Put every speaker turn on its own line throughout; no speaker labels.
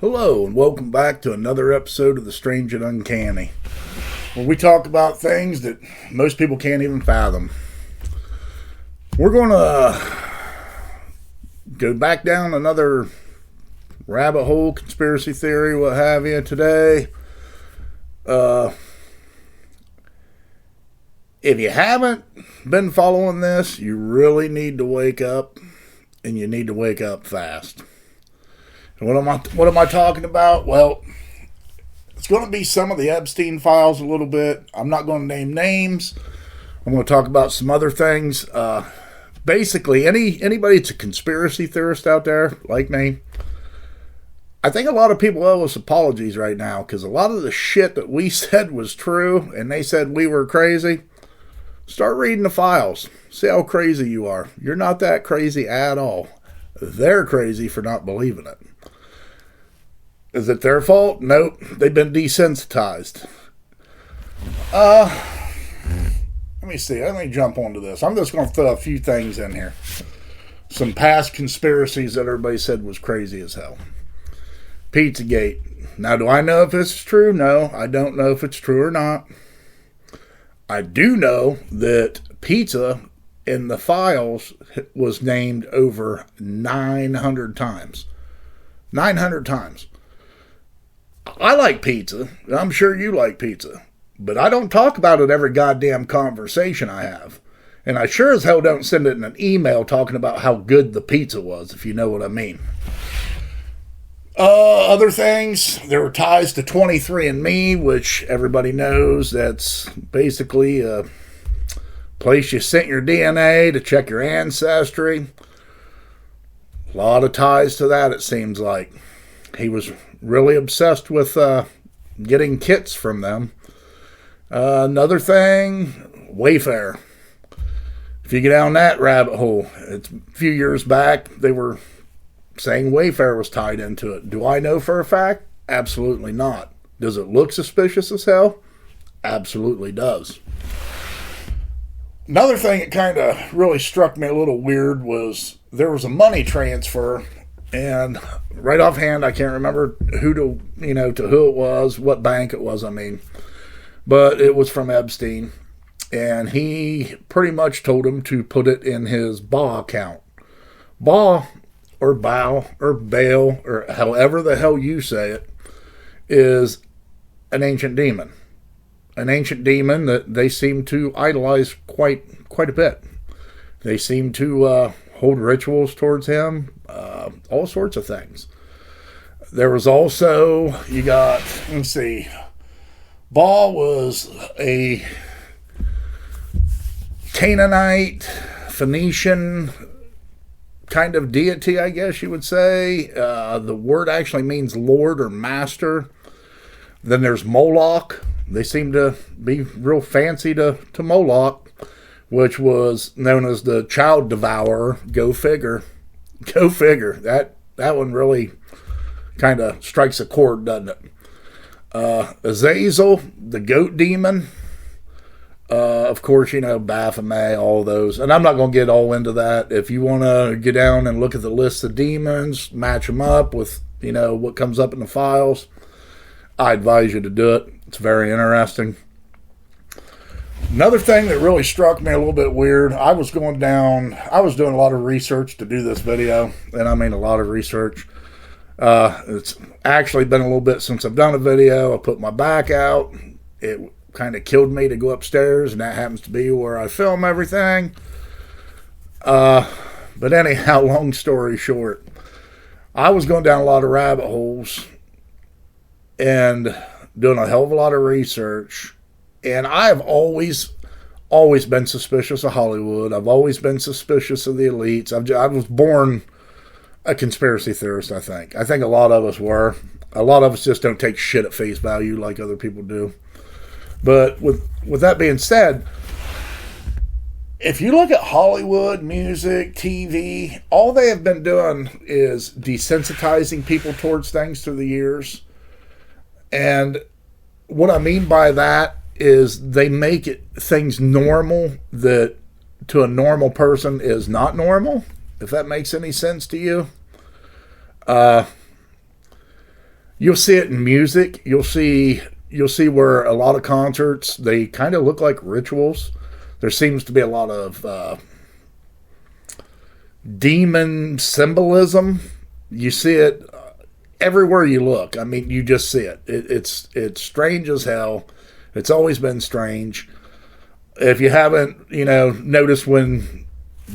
Hello, and welcome back to another episode of The Strange and Uncanny, where we talk about things that most people can't even fathom. We're going to go back down another rabbit hole, conspiracy theory, what have you, today. If you haven't been following this, you really need to wake up, and you need to wake up fast. And what am I talking about? Well, it's going to be some of the Epstein files a little bit. I'm not going to name names. I'm going to talk about some other things. Basically, anybody that's a conspiracy theorist out there, like me, I think a lot of people owe us apologies right now, because a lot of the shit that we said was true, and they said we were crazy. Start reading the files. See how crazy you are. You're not that crazy at all. They're crazy for not believing it. Is it their fault? Nope. They've been desensitized. Let me see. Let me jump onto this. I'm just going to throw a few things in here. Some past conspiracies that everybody said was crazy as hell. Pizzagate. Now, do I know if this is true? No, I don't know if it's true or not. I do know that pizza in the files was named over 900 times. 900 times. I like pizza. I'm sure you like pizza. But I don't talk about it every goddamn conversation I have. And I sure as hell don't send it in an email talking about how good the pizza was, if you know what I mean. Other things, there were ties to 23andMe, which everybody knows that's basically a place you sent your DNA to check your ancestry. A lot of ties to that, it seems like. He was really obsessed with getting kits from them. Another thing, Wayfair. If you get down that rabbit hole, it's a few years back, they were saying Wayfair was tied into it. Do I know for a fact? Absolutely not. Does it look suspicious as hell? Absolutely does. Another thing that kind of really struck me a little weird was there was a money transfer, and right offhand I can't remember who to who it was, what bank it was, but it was from Epstein, and he pretty much told him to put it in his BA account. BA, or Bow, or Baal, or however the hell you say it, is an ancient demon. An ancient demon that they seem to idolize quite a bit. They seem to hold rituals towards him, all sorts of things. There was also, Baal was a Canaanite, Phoenician kind of deity, I guess you would say. The word actually means lord or master. Then there's Moloch. They seem to be real fancy to Moloch, which was known as the child devourer. Go figure. Go figure. That one really kind of strikes a chord, doesn't it? Azazel, the goat demon. Of course, Baphomet, all those. And I'm not going to get all into that. If you want to get down and look at the list of demons, match them up with, what comes up in the files, I advise you to do it. It's very interesting. Another thing that really struck me a little bit weird, I was doing a lot of research to do this video, and I mean a lot of research. It's actually been a little bit since I've done a video. I put my back out. It kind of killed me to go upstairs, and that happens to be where I film everything. But anyhow, long story short, I was going down a lot of rabbit holes and doing a hell of a lot of research, and I have always been suspicious of Hollywood. I've always been suspicious of the elites. I was born a conspiracy theorist, I think. I think a lot of us were. A lot of us just don't take shit at face value like other people do. But with that being said, if you look at Hollywood, music, TV, all they have been doing is desensitizing people towards things through the years. And what I mean by that is they make things normal that to a normal person is not normal, if that makes any sense to you. You'll see it in music. You'll see where a lot of concerts, they kind of look like rituals. There seems to be a lot of demon symbolism. You see it everywhere you look. I mean, you just see it. It's strange as hell. It's always been strange. If you haven't, noticed when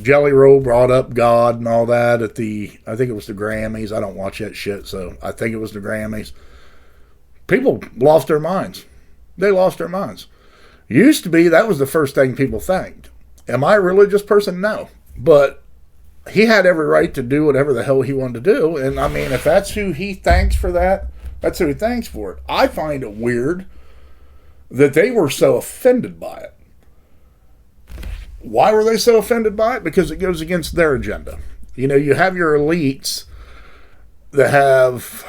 Jelly Roll brought up God and all that at I think it was the Grammys. I don't watch that shit, so I think it was the Grammys. People lost their minds. They lost their minds. Used to be, that was the first thing people thanked. Am I a religious person? No. But he had every right to do whatever the hell he wanted to do. And I mean, if that's who he thanks for that, that's who he thanks for it. I find it weird that they were so offended by it. Why were they so offended by it? Because it goes against their agenda. You have your elites that have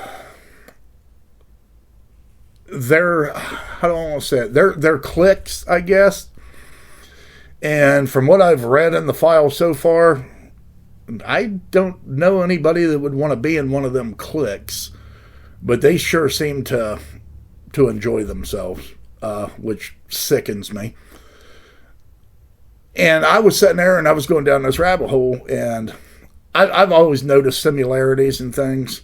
their, how do I want to say it? Their cliques, I guess. And from what I've read in the file so far, I don't know anybody that would want to be in one of them cliques. But they sure seem to enjoy themselves, which sickens me. And I was sitting there and I was going down this rabbit hole, and I've always noticed similarities in things.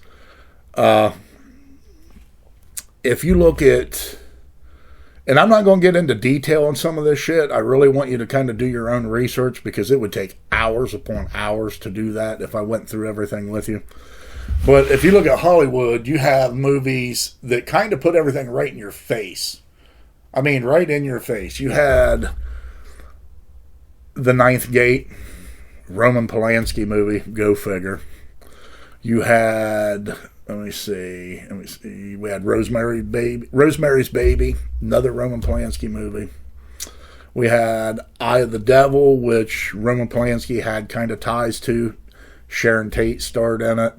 If you look at, and I'm not going to get into detail on some of this shit. I really want you to kind of do your own research, because it would take hours upon hours to do that if I went through everything with you. But if you look at Hollywood, you have movies that kind of put everything right in your face. I mean, right in your face. You had The Ninth Gate, Roman Polanski movie, go figure. You had, let me see, we had Rosemary's Baby, another Roman Polanski movie. We had Eye of the Devil, which Roman Polanski had kind of ties to. Sharon Tate starred in it.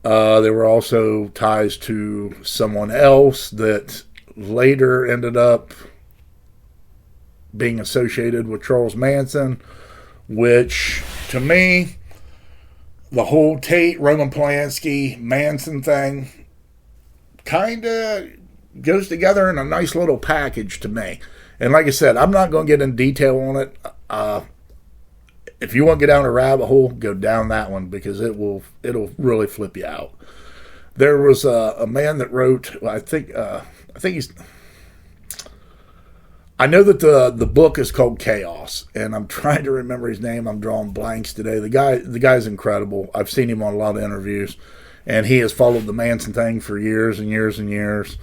There were also ties to someone else that later ended up being associated with Charles Manson, which, to me, the whole Tate, Roman Polanski, Manson thing kind of goes together in a nice little package to me. And like I said, I'm not going to get in detail on it. If you want to get down a rabbit hole, go down that one, because it'll really flip you out. There was a man that wrote, I know that the book is called Chaos, and I'm trying to remember his name. I'm drawing blanks today. The guy's incredible. I've seen him on a lot of interviews, and he has followed the Manson thing for years and years and years.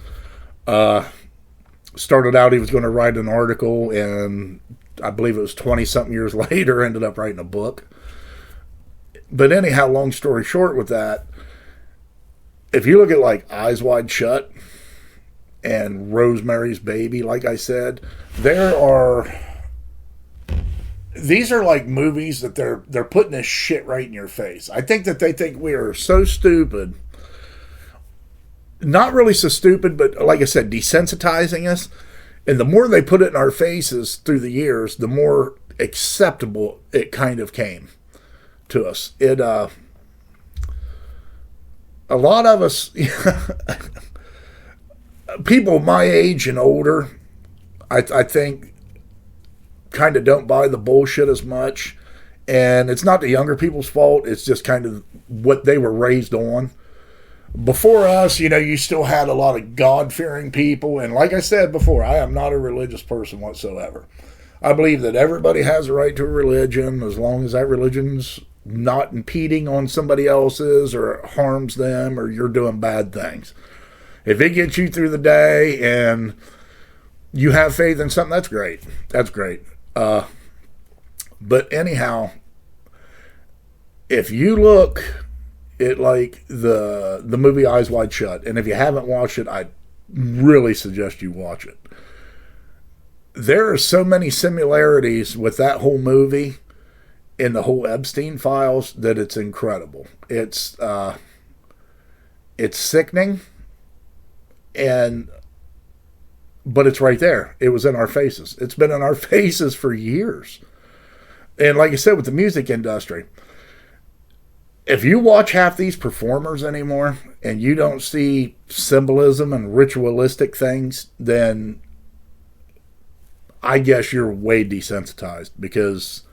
Started out, he was going to write an article, and I believe it was 20-something years later, ended up writing a book. But anyhow, long story short with that, if you look at like Eyes Wide Shut and Rosemary's Baby, like I said, these are like movies that they're putting this shit right in your face. I think that they think we are so stupid. Not really so stupid, but like I said, desensitizing us. And the more they put it in our faces through the years, the more acceptable it kind of came to us. A lot of us, people my age and older, I think, kind of don't buy the bullshit as much. And it's not the younger people's fault. It's just kind of what they were raised on. Before us, you still had a lot of God-fearing people. And like I said before, I am not a religious person whatsoever. I believe that everybody has a right to a religion, as long as that religion's not impeding on somebody else's or harms them, or you're doing bad things. If it gets you through the day and you have faith in something, that's great. That's great. But anyhow, if you look at like the movie Eyes Wide Shut, and if you haven't watched it, I really suggest you watch it. There are so many similarities with that whole movie and the whole Epstein files that it's incredible. It's sickening, but it's right there. It was in our faces. It's been in our faces for years. And like I said, with the music industry, if you watch half these performers anymore and you don't see symbolism and ritualistic things, then I guess you're way desensitized, because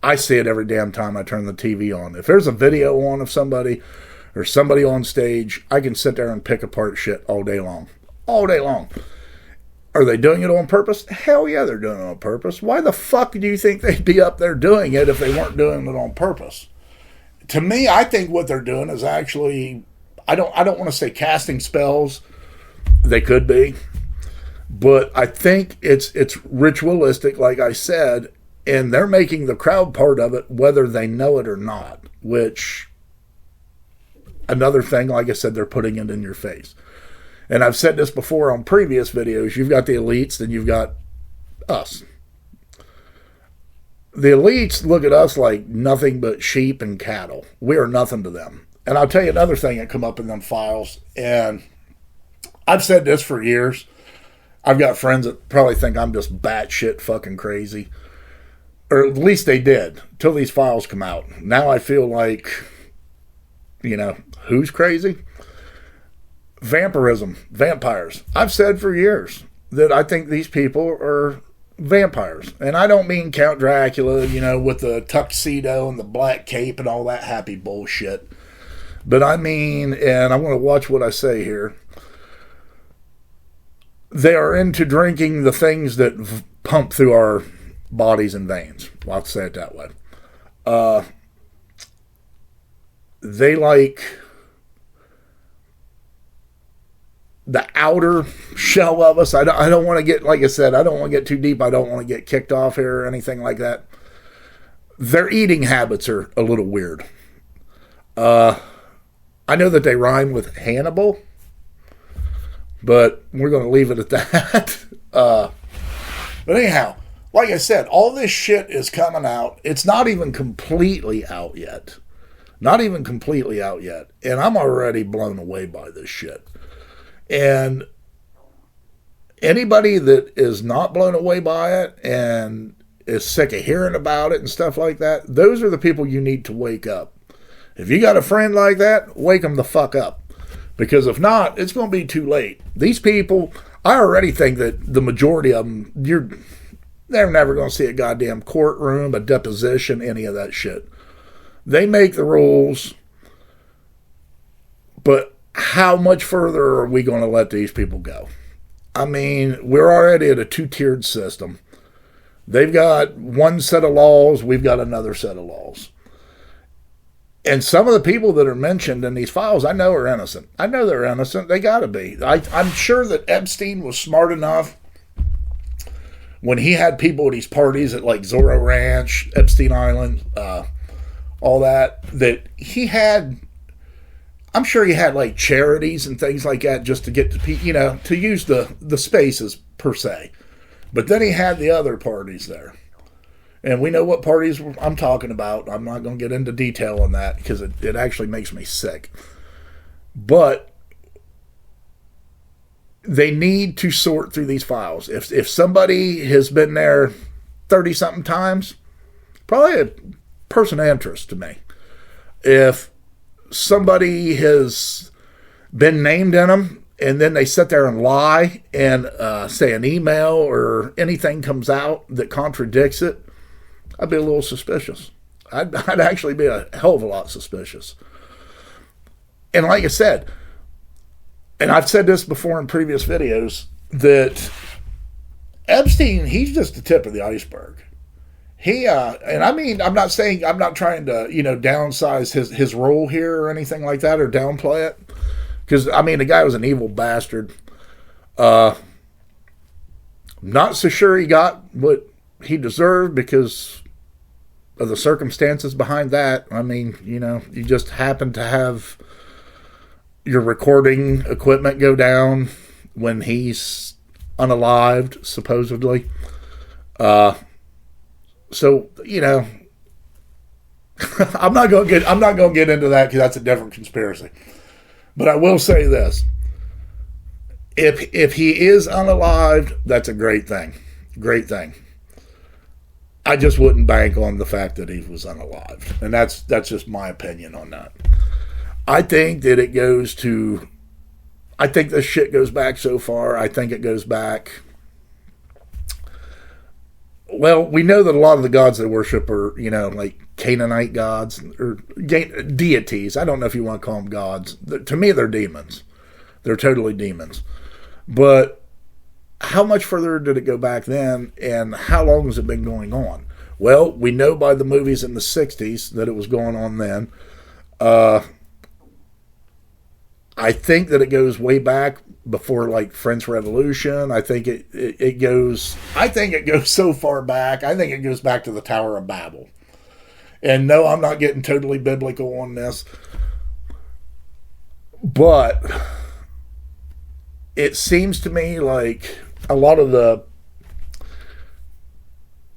I see it every damn time I turn the TV on. If there's a video on of somebody or somebody on stage, I can sit there and pick apart shit all day long. All day long. Are they doing it on purpose? Hell yeah, they're doing it on purpose. Why the fuck do you think they'd be up there doing it if they weren't doing it on purpose? To me, I think what they're doing is actually, I don't want to say casting spells. They could be. But I think it's ritualistic, like I said, and they're making the crowd part of it whether they know it or not, which, another thing, like I said, they're putting it in your face. And I've said this before on previous videos. You've got the elites, then you've got us. The elites look at us like nothing but sheep and cattle. We are nothing to them. And I'll tell you another thing that come up in them files, and I've said this for years. I've got friends that probably think I'm just batshit fucking crazy. Or at least they did, till these files come out. Now I feel like, who's crazy? Vampirism, vampires. I've said for years that I think these people are vampires. And I don't mean Count Dracula, with the tuxedo and the black cape and all that happy bullshit. But I mean, and I'm going to watch what I say here, they are into drinking the things that pump through our bodies and veins. Well, I'll say it that way. They like the outer shell of us. I don't want to get, like I said, I don't want to get too deep. I don't want to get kicked off here or anything like that. Their eating habits are a little weird. I know that they rhyme with Hannibal, but we're going to leave it at that. But anyhow, like I said, all this shit is coming out. It's not even completely out yet. Not even completely out yet. And I'm already blown away by this shit. And anybody that is not blown away by it and is sick of hearing about it and stuff like that, those are the people you need to wake up. If you got a friend like that, wake them the fuck up. Because if not, it's going to be too late. These people, I already think that the majority of them, they're never going to see a goddamn courtroom, a deposition, any of that shit. They make the rules, but how much further are we going to let these people go? I mean, we're already at a two-tiered system. They've got one set of laws, we've got another set of laws. And some of the people that are mentioned in these files, I know are innocent. I know they're innocent. They got to be. I'm sure that Epstein was smart enough when he had people at these parties at like Zorro Ranch, Epstein Island, all that he had, I'm sure he had like charities and things like that just to get to, to use the spaces per se. But then he had the other parties there. And we know what parties I'm talking about. I'm not going to get into detail on that because it actually makes me sick. But they need to sort through these files. If somebody has been there 30-something times, probably a person of interest to me. If somebody has been named in them and then they sit there and lie and say an email or anything comes out that contradicts it, I'd be a little suspicious. I'd actually be a hell of a lot suspicious. And like I said, and I've said this before in previous videos, that Epstein, he's just the tip of the iceberg. He, and I mean, I'm not trying to, downsize his role here or anything like that or downplay it. Because, I mean, the guy was an evil bastard. Not so sure he got what he deserved because of the circumstances behind that. I mean, you just happen to have your recording equipment go down when he's unalived, supposedly. So, I'm not going to get into that because that's a different conspiracy. But I will say this. If he is unalived, that's a great thing. Great thing. I just wouldn't bank on the fact that he was unalived. And that's just my opinion on that. I think that it goes to, I think this shit goes back so far. I think it goes back, well, we know that a lot of the gods they worship are, like Canaanite gods or deities. I don't know if you want to call them gods. To me, they're demons. They're totally demons. But how much further did it go back then, and how long has it been going on? Well, we know by the movies in the 60s that it was going on then. I think that it goes way back before, like, French Revolution. I think it goes so far back. I think it goes back to the Tower of Babel. And no, I'm not getting totally biblical on this, but it seems to me like a lot of the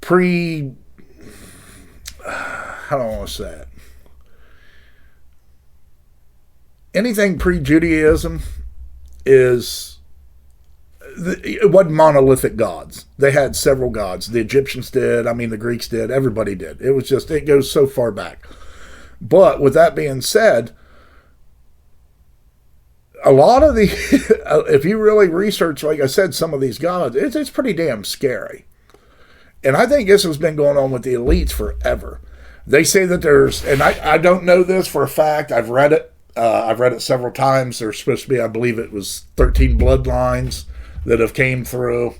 how do I want to say it? Anything pre-Judaism it wasn't monolithic gods. They had several gods. The Egyptians did. I mean, the Greeks did. Everybody did. It was just, it goes so far back. But with that being said, a lot of the, if you really research, like I said, some of these gods, it's pretty damn scary. And I think this has been going on with the elites forever. They say that there's, and I don't know this for a fact. I've read it. I've read it several times. There's supposed to be, I believe it was 13 bloodlines that have came through.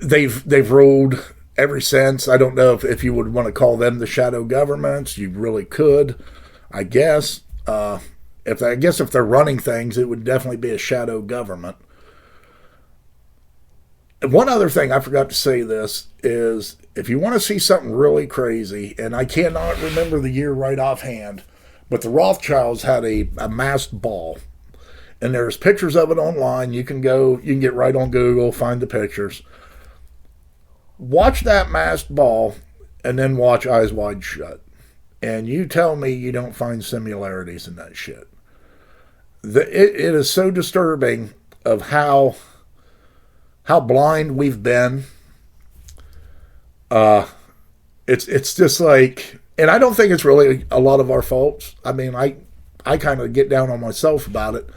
They've ruled ever since. I don't know if you would want to call them the shadow governments. You really could, I guess. If they're running things, it would definitely be a shadow government. One other thing I forgot to say this is, if you want to see something really crazy, and I cannot remember the year right offhand, but the Rothschilds had a masked ball, and there's pictures of it online. You can get right on Google, find the pictures. Watch that masked ball, and then watch Eyes Wide Shut, and you tell me you don't find similarities in that shit. It is so disturbing of how blind we've been. It's just like, and I don't think it's really a lot of our faults. I mean, I kind of get down on myself about it,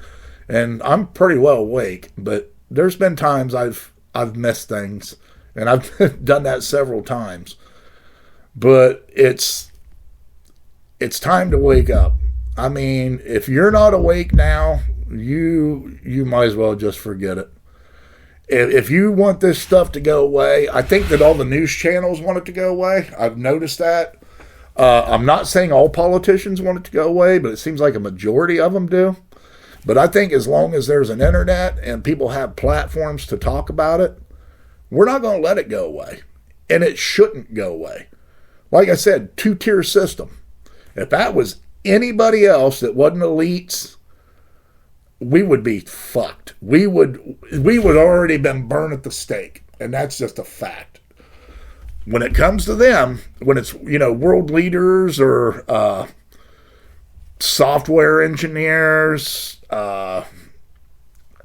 and I'm pretty well awake, but there's been times I've missed things, and I've done that several times. But it's time to wake up. I mean, if you're not awake now, you might as well just forget it. If you want this stuff to go away, I think that all the news channels want it to go away. I've noticed that. I'm not saying all politicians want it to go away, but it seems like a majority of them do. But I think as long as there's an internet and people have platforms to talk about it, we're not going to let it go away. And it shouldn't go away. Like I said, two-tier system. If that was anybody else that wasn't elites, we would be fucked. We would already been burned at the stake, and that's just a fact. When it comes to them, when it's world leaders or software engineers, AI,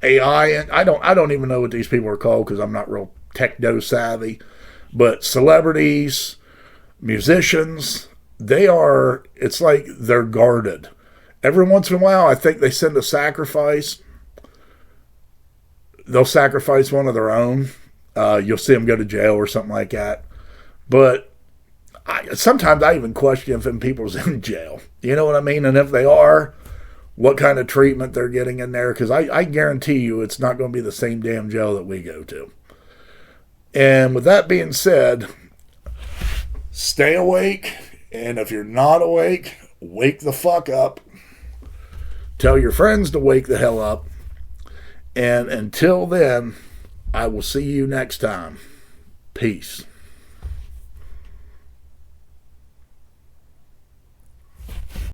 and I don't even know what these people are called because I'm not real techno savvy, but celebrities, musicians, it's like they're guarded. Every once in a while, I think they send a sacrifice. They'll sacrifice one of their own. You'll see them go to jail or something like that. But sometimes I even question if them people's in jail. You know what I mean? And if they are, what kind of treatment they're getting in there. Because I guarantee you it's not going to be the same damn jail that we go to. And with that being said, stay awake. And if you're not awake, wake the fuck up. Tell your friends to wake the hell up. And until then, I will see you next time. Peace.